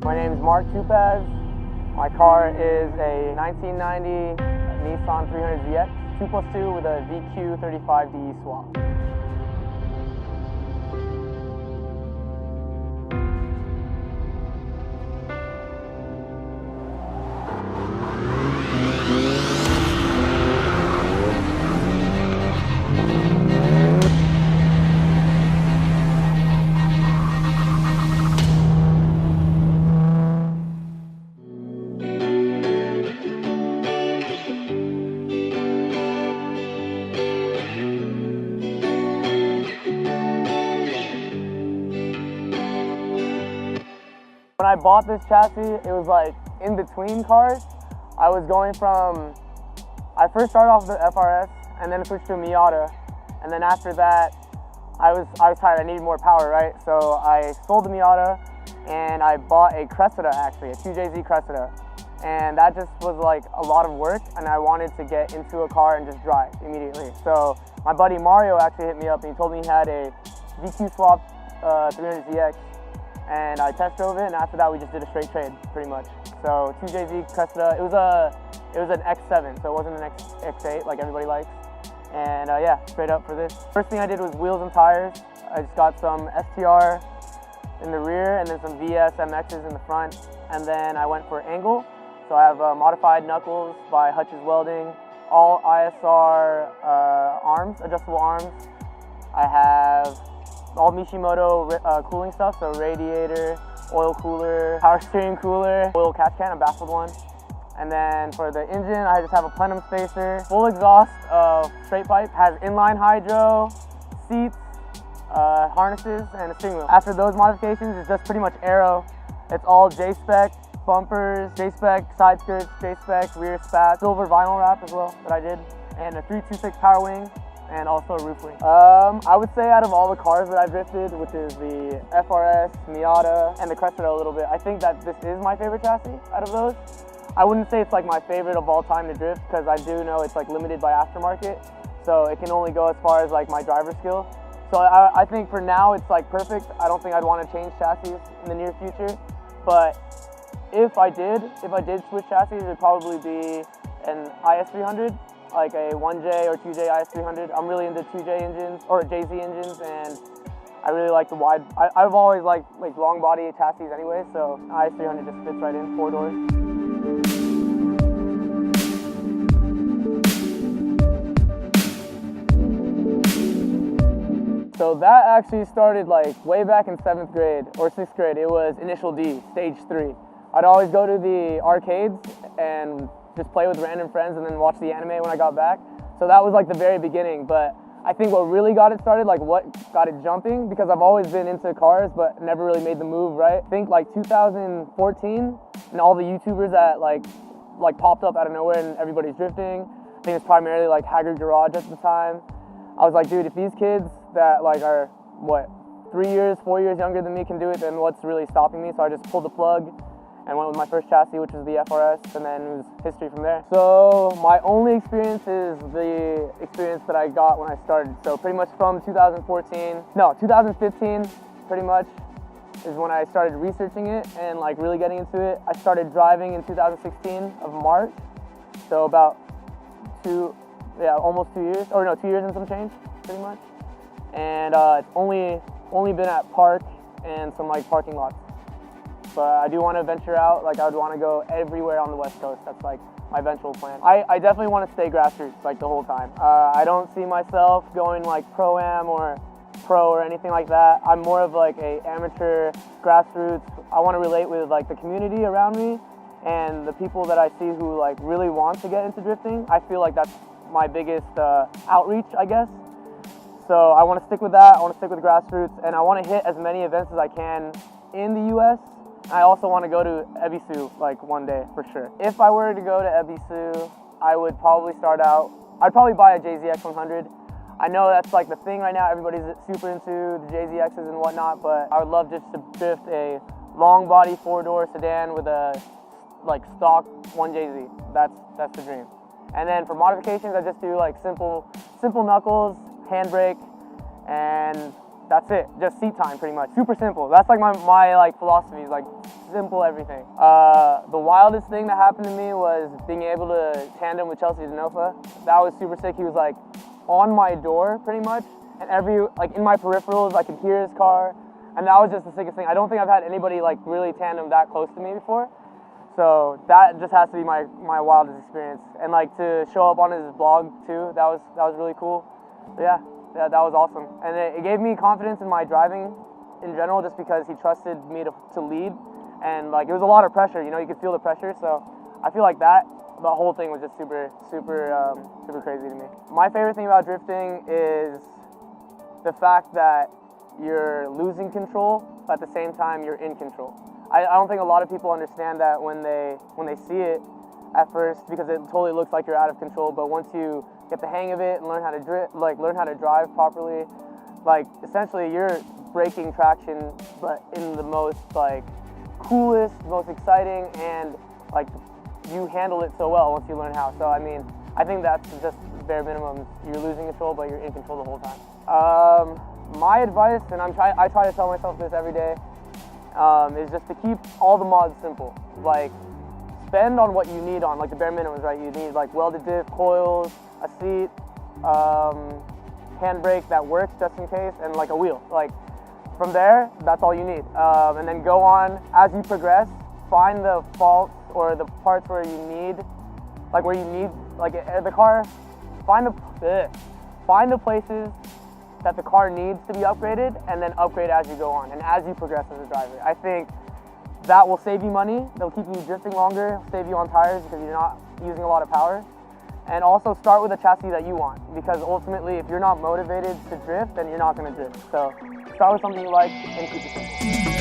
My name is Mark Tupaz. My car is a 1990 Nissan 300ZX 2+2 with a VQ35DE swap. When I bought this chassis, it was like in between cars. I was going from, I first started off with the FRS and then switched to a Miata. And then after that, I was tired, I needed more power, right? So I sold the Miata and I bought a Cressida actually, a 2JZ Cressida. And that just was like a lot of work and I wanted to get into a car and just drive immediately. So my buddy Mario actually hit me up and he told me he had a VQ swap 300ZX. And I test drove it, and after that we just did a straight trade, pretty much. So 2JZ Cressida, it was an X7, so it wasn't an X8 like everybody likes. And yeah, straight up for this. First thing I did was wheels and tires. I just got some STR in the rear and then some VS MXs in the front. And then I went for angle. So I have modified knuckles by Hutch's Welding, all ISR arms, adjustable arms. I have all Mishimoto cooling stuff, so radiator, oil cooler, power steering cooler, oil catch can, a baffled one. And then for the engine, I just have a plenum spacer, full exhaust, straight pipe, has inline hydro, seats, harnesses, and a steering wheel. After those modifications, it's just pretty much aero. It's all J-spec, bumpers, J-spec, side skirts, J-spec, rear spats, silver vinyl wrap as well that I did, and a 326 power wing, and also a roof wing. I would say out of all the cars that I've drifted, which is the FRS, Miata, and the Cressida a little bit, I think that this is my favorite chassis out of those. I wouldn't say it's like my favorite of all time to drift because I do know it's like limited by aftermarket, so it can only go as far as like my driver skill. So I think for now it's like perfect. I don't think I'd want to change chassis in the near future, but if I did switch chassis, it would probably be an IS300. Like a 1J or 2J IS300. I'm really into 2J engines or JZ engines, and I really like the wide. I've always liked like long body chassis anyway, so IS300 just fits right in, 4 doors. So that actually started like way back in 7th grade or 6th grade. It was Initial D, Stage 3. I'd always go to the arcades and just play with random friends and then watch the anime when I got back. So that was like the very beginning, but I think what really got it started, like what got it jumping, because I've always been into cars but never really made the move, right? I think like 2014 and all the YouTubers that like popped up out of nowhere and everybody's drifting. I think it's primarily like Haggard Garage at the time. I was like, dude, if these kids that like are, what, 4 years younger than me can do it, then what's really stopping me? So I just pulled the plug and went with my first chassis, which was the FRS, and then it was history from there. So my only experience is the experience that I got when I started. So pretty much from 2015, pretty much, is when I started researching it and like really getting into it. I started driving in 2016 of March, so about almost 2 years, or no, 2 years and some change, pretty much. And it's only been at park and some like parking lots. But I do want to venture out. Like I would want to go everywhere on the West Coast. That's like my eventual plan. I definitely want to stay grassroots like the whole time. I don't see myself going like pro-am or pro or anything like that. I'm more of like a amateur grassroots. I want to relate with like the community around me and the people that I see who like really want to get into drifting. I feel like that's my biggest outreach, I guess. So I want to stick with that. I want to stick with grassroots, and I want to hit as many events as I can in the U.S. I also want to go to Ebisu like one day for sure. If I were to go to Ebisu, I would probably start out, I'd probably buy a JZX 100. I know that's like the thing right now, everybody's super into the JZXs and whatnot, but I would love just to drift a long body 4-door sedan with a like stock 1JZ. That's the dream. And then for modifications, I just do like simple knuckles, handbrake, and that's it. Just seat time, pretty much. Super simple. That's like my like philosophy is like simple everything. The wildest thing that happened to me was being able to tandem with Chelsea Denofa. That was super sick. He was like on my door, pretty much, and like in my peripherals, I could hear his car, and that was just the sickest thing. I don't think I've had anybody like really tandem that close to me before. So that just has to be my wildest experience. And like to show up on his blog too, that was really cool. But yeah, that was awesome. And it gave me confidence in my driving in general, just because he trusted me to lead. And like it was a lot of pressure, you know, you could feel the pressure. So I feel like the whole thing was just super crazy to me. My favorite thing about drifting is the fact that you're losing control, but at the same time you're in control. I don't think a lot of people understand that when they see it at first, because it totally looks like you're out of control. But once you get the hang of it and learn how to learn how to drive properly, like essentially you're breaking traction, but in the most like coolest, most exciting, and like you handle it so well once you learn how. So I mean, I think that's just bare minimum. You're losing control, but you're in control the whole time. My advice, and I try to tell myself this every day, is just to keep all the mods simple. Like, spend on what you need on, like the bare minimums, right? You need like welded diff, coils, a seat, handbrake that works just in case, and like a wheel. Like, from there, that's all you need. And then go on, as you progress, find the faults or the parts where you need, the car, find the places that the car needs to be upgraded, and then upgrade as you go on and as you progress as a driver. I think that will save you money. They'll keep you drifting longer, save you on tires because you're not using a lot of power. And also start with a chassis that you want, because ultimately if you're not motivated to drift, then you're not going to drift. So start with something you like and keep it simple.